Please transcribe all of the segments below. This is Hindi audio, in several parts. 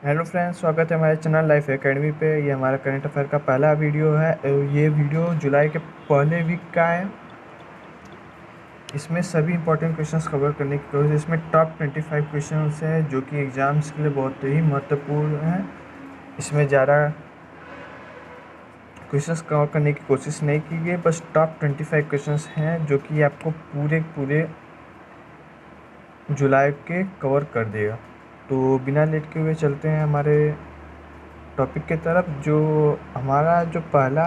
हेलो फ्रेंड्स, स्वागत है हमारे चैनल लाइफ एकेडमी पे। ये हमारा करंट अफेयर का पहला वीडियो है। ये वीडियो जुलाई के पहले वीक का है। इसमें सभी इंपॉर्टेंट क्वेश्चंस कवर करने की कोशिश। इसमें टॉप 25 क्वेश्चंस हैं जो कि एग्ज़ाम्स के लिए बहुत ही महत्वपूर्ण हैं। इसमें ज़्यादा क्वेश्चंस कवर करने की कोशिश नहीं की गई, बस टॉप 25 क्वेश्चंस हैं जो कि आपको पूरे जुलाई के कवर कर देगा। तो बिना लेट के हुए चलते हैं हमारे टॉपिक की तरफ। जो हमारा पहला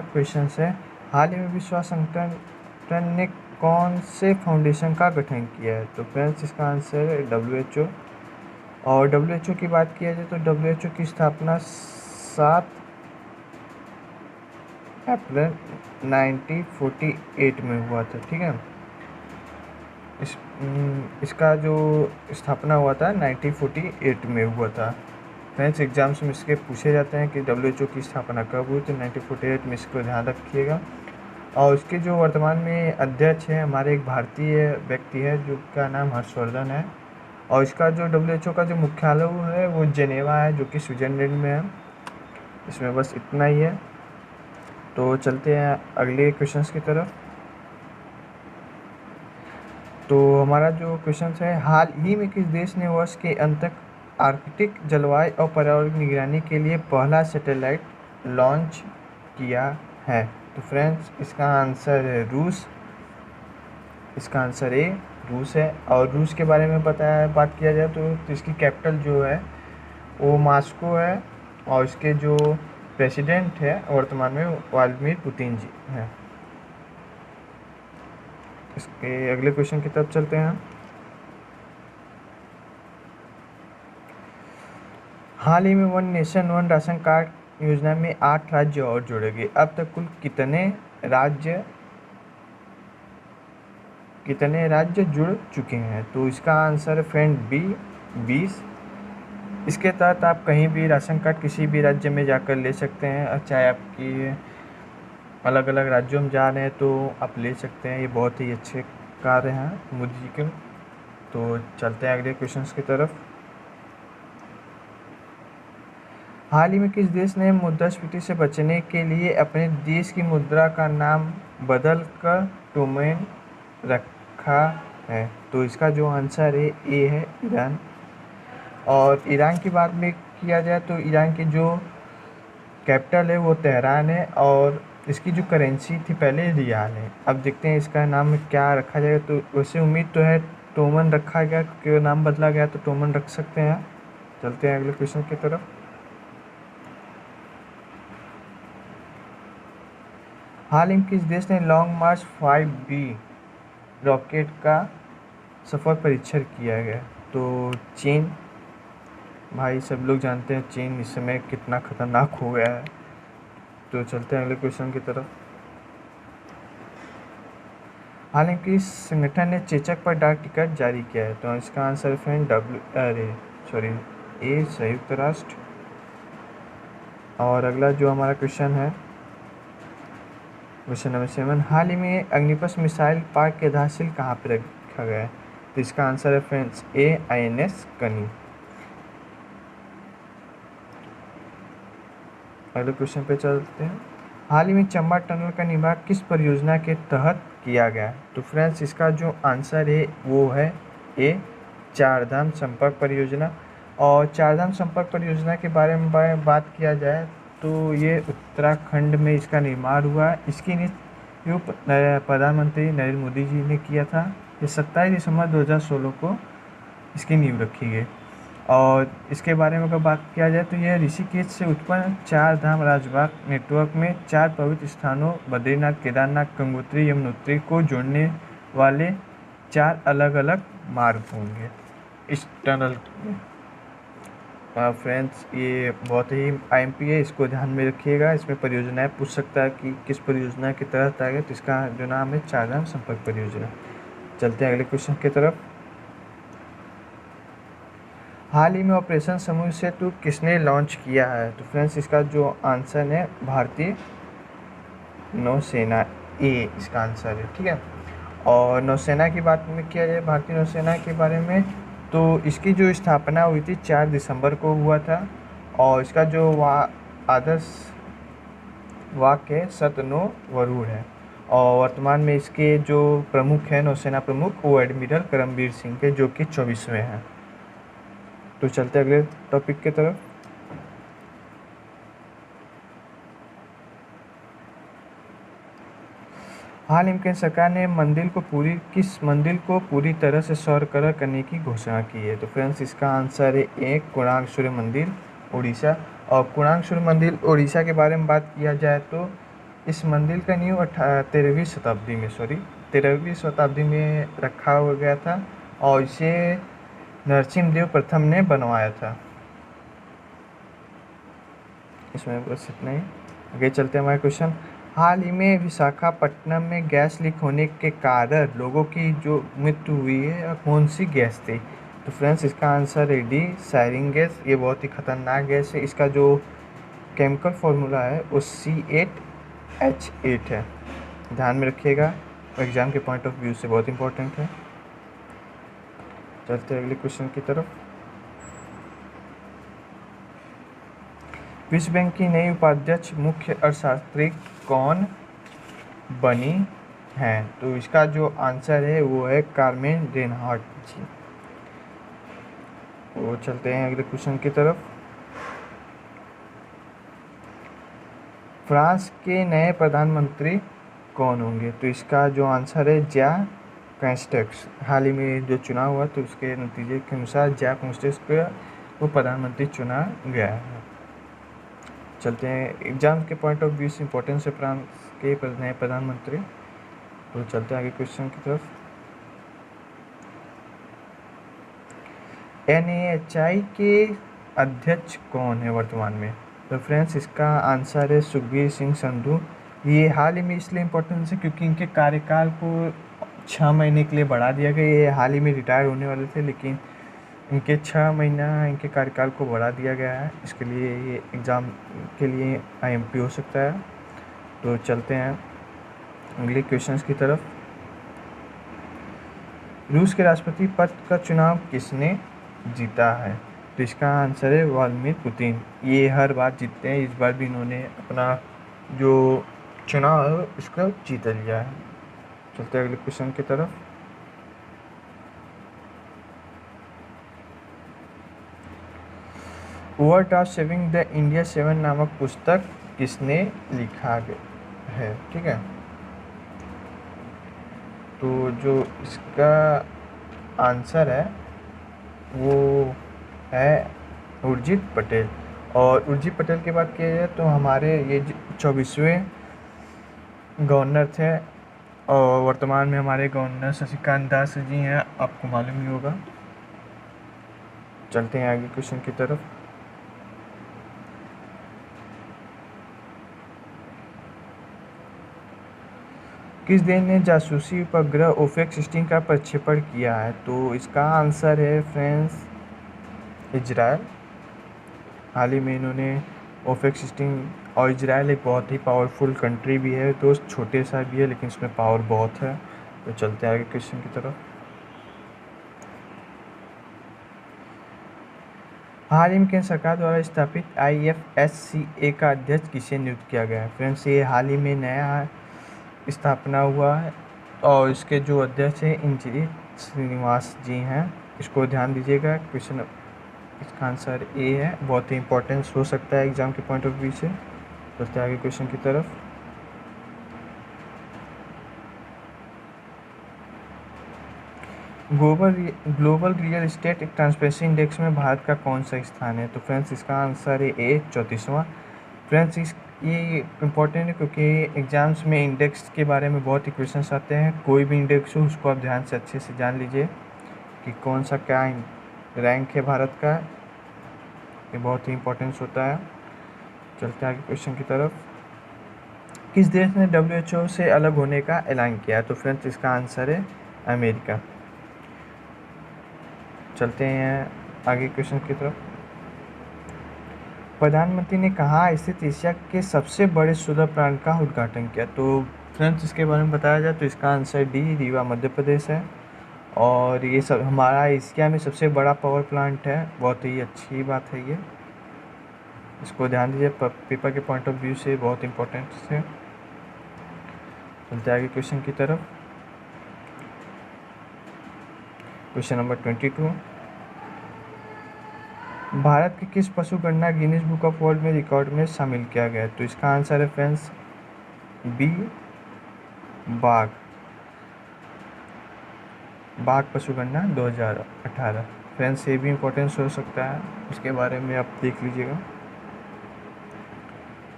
क्वेश्चन है, हाल ही में विश्व स्वास्थ्य संगठन ने कौन से फाउंडेशन का गठन किया है? तो फ्रेंड्स, इसका आंसर है WHO। और WHO की बात किया जाए तो WHO की स्थापना 7 अप्रैल 1948 में हुआ था। ठीक है, इसका जो स्थापना हुआ था 1948 में हुआ था। फ्रेंड्स, एग्जाम्स में इसके पूछे जाते हैं कि WHO की स्थापना कब हुई, तो 1948 में। इसको ध्यान रखिएगा। और इसके जो वर्तमान में अध्यक्ष हैं, हमारे एक भारतीय व्यक्ति है जो का नाम हर्षवर्धन है। और इसका जो WHO का जो मुख्यालय है वो जेनेवा है, जो कि स्विट्जरलैंड में है। इसमें बस इतना ही है। तो चलते हैं अगले क्वेश्चंस की तरफ। तो हमारा जो क्वेश्चन है, हाल ही में किस देश ने वर्ष के अंत तक आर्कटिक जलवायु और पर्यावरण निगरानी के लिए पहला सैटेलाइट लॉन्च किया है? तो फ्रेंड्स, इसका आंसर है रूस। इसका आंसर ए रूस है। और रूस के बारे में बात किया जाए तो इसकी कैपिटल जो है वो मॉस्को है। और इसके जो प्रेसिडेंट है वर्तमान में व्लादिमीर पुतिन जी हैं। इसके अगले क्वेश्चन की तरफ चलते हैं। हाल ही में one nation one ration card योजना में 8 राज्य और जोड़े गए। अब तक कुल कितने राज्य जुड़ चुके हैं? तो इसका आंसर है फ्रेंड बी 20। इसके तहत आप कहीं भी राशन कार्ड किसी भी राज्य में जाकर ले सकते हैं। चाहे आपकी अलग अलग राज्यों में जा रहे हैं तो आप ले सकते हैं। ये बहुत ही अच्छे कार्य हैं मोदी जी के। तो चलते हैं अगले क्वेश्चंस की तरफ। हाल ही में किस देश ने मुद्रास्फीति से बचने के लिए अपने देश की मुद्रा का नाम बदल कर टोमेन रखा है? तो इसका जो आंसर है ए है ईरान। और ईरान की बात में किया जाए तो ईरान की जो कैपिटल है वो तेहरान है। और इसकी जो करेंसी थी पहले रियाल है। अब देखते हैं इसका नाम क्या रखा जाएगा। तो वैसे उम्मीद तो है टोमन रखा गया, क्योंकि नाम बदला गया तो टोमन रख सकते हैं। चलते हैं अगले क्वेश्चन की तरफ। हाल ही में किस देश ने लॉन्ग मार्च 5B रॉकेट का सफल परीक्षण किया गया? तो चीन। भाई, सब लोग जानते हैं चीन इस समय कितना खतरनाक हो गया है। तो चलते हैं अगले क्वेश्चन की तरफ। हालांकि इस संगठन ने चेचक पर डाक टिकट जारी किया है? तो इसका आंसर फ्रेंड ए संयुक्त राष्ट्र। और अगला जो हमारा क्वेश्चन है, क्वेश्चन नंबर 7, हाल ही में अग्निपथ मिसाइल पार्क के आधारशिला कहाँ पर रखा गया है? तो इसका आंसर है फ्रेंड्स ए INS कनी। अगले क्वेश्चन पे चलते हैं। हाल ही में चंबा टनल का निर्माण किस परियोजना के तहत किया गया? तो फ्रेंड्स, इसका जो आंसर है वो है ए चारधाम संपर्क परियोजना। और चारधाम संपर्क परियोजना के बारे में बात किया जाए तो ये उत्तराखंड में इसका निर्माण हुआ। इसकी नींव प्रधानमंत्री नरेंद्र मोदी जी ने किया था। ये 27 दिसंबर 2016 को इसकी नींव रखी गई। और इसके बारे में अगर बात किया जाए तो यह ऋषिकेश से उत्पन्न चार धाम राजमार्ग नेटवर्क में 4 पवित्र स्थानों बद्रीनाथ, केदारनाथ, गंगोत्री, यमुनोत्री को जोड़ने वाले 4 अलग अलग मार्ग होंगे इस टनल में। फ्रेंड्स, ये बहुत ही IMP है, इसको ध्यान में रखिएगा। इसमें परियोजनाएं पूछ सकता है कि किस परियोजना के तहत आएगा। तो इसका जो नाम है चारधाम संपर्क परियोजना। चलते हैं अगले क्वेश्चन की तरफ। हाल ही में ऑपरेशन समूह सेतु किसने लॉन्च किया है? तो फ्रेंड्स, इसका जो आंसर है भारतीय नौसेना, ए इसका आंसर है। ठीक है। और नौसेना की बात में किया जाए, भारतीय नौसेना के बारे में, तो इसकी जो स्थापना हुई थी 4 दिसंबर को हुआ था और इसका जो आदर्श वाक्य है सत्य वरुण है और वर्तमान में इसके जो प्रमुख हैं नौसेना प्रमुख वो एडमिरल करमबीर सिंह के जो कि 24वें हैं। तो चलते अगले टॉपिक की तरफ। हाल ही में केंद्र सरकार ने किस मंदिर को पूरी तरह से सौरकला करने की घोषणा की है? तो फ्रेंड्स इसका आंसर है एक कोणार्क सूर्य मंदिर उड़ीसा। और कोणार्क सूर्य मंदिर उड़ीसा के बारे में बात किया जाए तो इस मंदिर का नींव 13वीं शताब्दी में रखा हो गया था और इसे नरसिम्हदेव प्रथम ने बनवाया था। इसमें बस इतना ही। आगे चलते हैं हमारे क्वेश्चन। हाल ही में विशाखापट्टनम में गैस लीक होने के कारण लोगों की जो मृत्यु हुई है कौन सी गैस थी? तो फ्रेंड्स इसका आंसर है डी सायरिन गैस। ये बहुत ही खतरनाक गैस है। इसका जो केमिकल फॉर्मूला है वो C8H8 है। ध्यान में रखिएगा, एग्जाम के पॉइंट ऑफ व्यू से बहुत इंपॉर्टेंट है। चलते हैं अगले क्वेश्चन की तरफ। विश्व बैंक की नई उपाध्यक्ष मुख्य अर्थशास्त्री कौन बनी है? तो इसका जो आंसर है वो है कार्मेन रेनहार्ट जी। तो चलते हैं अगले क्वेश्चन की तरफ। फ्रांस के नए प्रधानमंत्री कौन होंगे? तो इसका जो आंसर है जैक कैस्टेक्स। हाल ही में जो चुनाव हुआ तो उसके नतीजे के अनुसार जैक कैस्टेक्स को वो प्रधानमंत्री चुना गया है। चलते हैं एग्जाम के पॉइंट ऑफ व्यू से इम्पोर्टेंस है फ्रांस के नए प्रधानमंत्री। तो चलते हैं आगे क्वेश्चन की तरफ। NAHI के अध्यक्ष कौन है वर्तमान में? तो फ्रेंड्स इसका आंसर है सुखबीर सिंह संधू। ये हाल ही में इसलिए इम्पोर्टेंस है क्योंकि इनके कार्यकाल को 6 महीने के लिए बढ़ा दिया गया। ये हाल ही में रिटायर होने वाले थे लेकिन इनके 6 महीना इनके कार्यकाल को बढ़ा दिया गया है। इसके लिए ये एग्ज़ाम के लिए IMP हो सकता है। तो चलते हैं अगले क्वेश्चंस की तरफ। रूस के राष्ट्रपति पद का चुनाव किसने जीता है? तो इसका आंसर है व्लादिमीर पुतिन। ये हर बार जीतते हैं, इस बार भी इन्होंने अपना जो चुनाव है उसका जीत लिया है। चलते हैं अगले क्वेश्चन की तरफ। Word of saving the India 7 नामक पुस्तक किसने लिखा है? ठीक है, तो जो इसका आंसर है वो है उर्जित पटेल। और उर्जित पटेल की बात किया जाए तो हमारे ये 24वें गवर्नर थे और वर्तमान में हमारे गवर्नर शशिकांत दास जी हैं, आपको मालूम ही होगा। चलते हैं आगे क्वेश्चन की तरफ। किस देश ने जासूसी उपग्रह ओफेक 16 का प्रक्षेपण किया है? तो इसका आंसर है फ्रेंड्स इजराइल। हाल ही में इन्होंने ओफेक 16 और इजराइल एक बहुत ही पावरफुल कंट्री भी है, तो छोटे सा भी है लेकिन इसमें पावर बहुत है। तो चलते हैं आगे क्वेश्चन की तरफ। हाल ही में केंद्र सरकार द्वारा स्थापित IFSCA का अध्यक्ष किसे नियुक्त किया गया है? फ्रेंड्स ये हाल ही में नया स्थापना हुआ है और इसके जो अध्यक्ष हैं इंजीनियर श्रीनिवास जी हैं। इसको ध्यान दीजिएगा, क्वेश्चन इसका आंसर ए है। बहुत ही इंपॉर्टेंस हो सकता है एग्जाम के पॉइंट ऑफ व्यू से। चलते आगे क्वेश्चन की तरफ। Global real estate transparency index में भारत का कौन सा स्थान है? तो फ्रेंड्स इसका आंसर है ए 34वां। फ्रेंड्स ये इम्पोर्टेंट है क्योंकि एग्जाम्स में इंडेक्स के बारे में बहुत ही क्वेश्चंस आते हैं। कोई भी इंडेक्स हो उसको आप ध्यान से अच्छे से जान लीजिए कि कौन सा क्या रैंक है भारत का। ये बहुत ही इम्पोर्टेंस होता है। चलते हैं आगे क्वेश्चन की तरफ। किस देश ने WHO से अलग होने का ऐलान किया? तो फ्रेंड्स इसका आंसर है अमेरिका। चलते हैं आगे क्वेश्चन की तरफ। प्रधानमंत्री ने कहाँ स्थित एशिया के सबसे बड़े सोलर प्लांट का उद्घाटन किया? तो फ्रेंड्स इसके बारे में बताया जाए तो इसका आंसर डी रीवा मध्य प्रदेश है। और ये सब हमारा एशिया में सबसे बड़ा पावर प्लांट है। बहुत ही अच्छी बात है ये, इसको ध्यान दीजिए, पेपर के पॉइंट ऑफ व्यू से बहुत इंपॉर्टेंट है। चलते आगे क्वेश्चन की तरफ। क्वेश्चन नंबर 22, भारत के किस पशु गणना गिनीज बुक ऑफ वर्ल्ड में रिकॉर्ड में शामिल किया गया है? तो इसका आंसर है फ्रेंड्स बी, बाघ। बाघ पशु गणना 2018। फ्रेंड्स ये भी इम्पोर्टेंस हो सकता है, उसके बारे में आप देख लीजिएगा।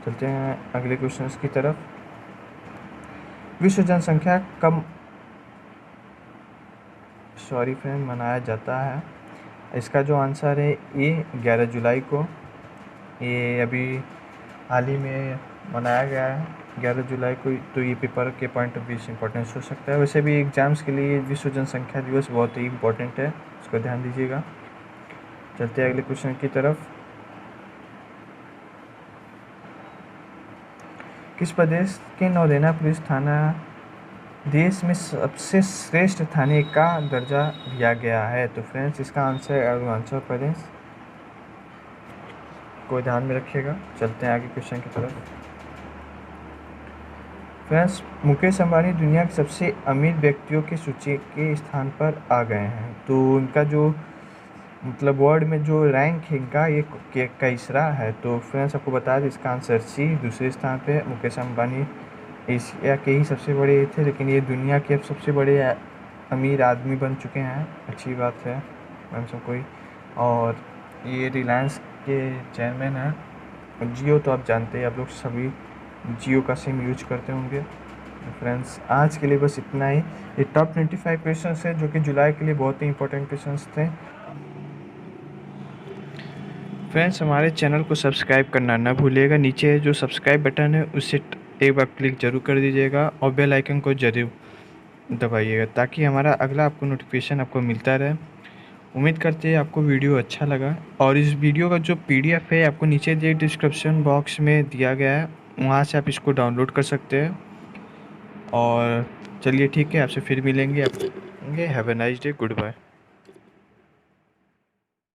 चलते हैं अगले क्वेश्चन की तरफ। विश्व जनसंख्या कब मनाया जाता है? इसका जो आंसर है ए 11 जुलाई को। ये अभी हाल ही में मनाया गया है 11 जुलाई को, तो ये पेपर के पॉइंट ऑफ व्यू से इम्पोर्टेंस हो सकता है। वैसे भी एग्जाम्स के लिए विश्व जनसंख्या दिवस बहुत ही इम्पोर्टेंट है, इसको ध्यान दीजिएगा। चलते हैं अगले क्वेश्चन की तरफ। किस प्रदेश के नौसेना पुलिस थाना देश में सबसे श्रेष्ठ थाने का दर्जा दिया गया है? तो फ्रेंड्स इसका आंसर है अरुणाचल प्रदेश, को ध्यान में रखिएगा। चलते हैं आगे क्वेश्चन की तरफ। फ्रेंड्स मुकेश अंबानी दुनिया के सबसे अमीर व्यक्तियों की सूची के स्थान पर आ गए हैं। तो उनका जो मतलब वर्ल्ड में जो रैंक है इनका ये तीसरा है। तो फ्रेंड्स आपको बता दें इसका आंसर सी, दूसरे स्थान पे मुकेश अंबानी एशिया के ही सबसे बड़े थे, लेकिन ये दुनिया के अब सबसे बड़े अमीर आदमी बन चुके हैं। अच्छी बात है हम सब कोई। और ये रिलायंस के चेयरमैन हैं। जियो तो आप जानते हैं, आप लोग सभी जियो का सिम यूज करते होंगे। फ्रेंड्स आज के लिए बस इतना ही। ये टॉप 25 क्वेश्चन है जो कि जुलाई के लिए बहुत ही इंपॉर्टेंट क्वेश्चन थे। फ्रेंड्स हमारे चैनल को सब्सक्राइब करना ना भूलिएगा, नीचे जो सब्सक्राइब बटन है उससे एक बार क्लिक जरूर कर दीजिएगा और बेल आइकन को जरूर दबाइएगा ताकि हमारा अगला आपको नोटिफिकेशन आपको मिलता रहे। उम्मीद करते हैं आपको वीडियो अच्छा लगा, और इस वीडियो का जो PDF है आपको नीचे दिए डिस्क्रिप्शन बॉक्स में दिया गया है, वहाँ से आप इसको डाउनलोड कर सकते हैं। और चलिए ठीक है, आपसे फिर मिलेंगे। Have a nice day, good bye.